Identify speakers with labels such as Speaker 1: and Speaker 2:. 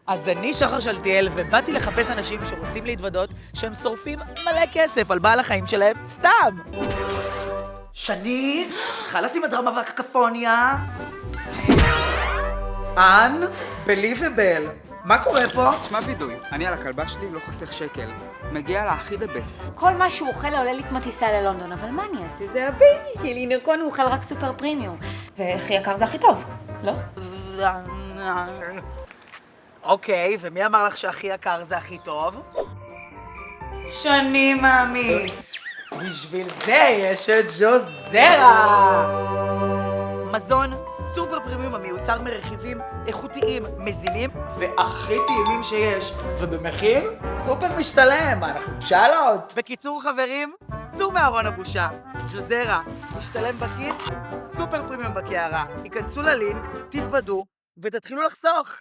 Speaker 1: אז אני שחר שלטיאל, ובאתי לחפש אנשים שרוצים להתוודות שהם שורפים מלא כסף על בעל החיים שלהם סתם. שני, חלאס עם הדרמה והקקפוניה. Unbelievable. מה קורה פה?
Speaker 2: תשמע וידוי, אני על הכלבה שלי לא חוסך שקל. מגיע לה הכי דה בסט.
Speaker 3: כל מה שהוא אוכל עולה לי כמו טיסה ללונדון, אבל מה אני אעשה? זה הבייבי שלי, נכון, הוא אוכל רק סופר פרימיום. והכי יקר זה הכי טוב, לא?
Speaker 1: אוקיי, ומי אמר לך שהכי יקר זה הכי טוב? שני מאמי. בשביל זה יש את ג'וזרה. מזון סופר פרימיום המיוצר מרכיבים איכותיים, מזינים והכי טעימים שיש. ובמחיר סופר משתלם, אנחנו שאלות. בקיצור חברים, צאו מארון הבושה. ג'וזרה, משתלם בכיס, סופר פרימיום בקערה. היכנסו ללינק, תתוודו ותתחילו לחסוך.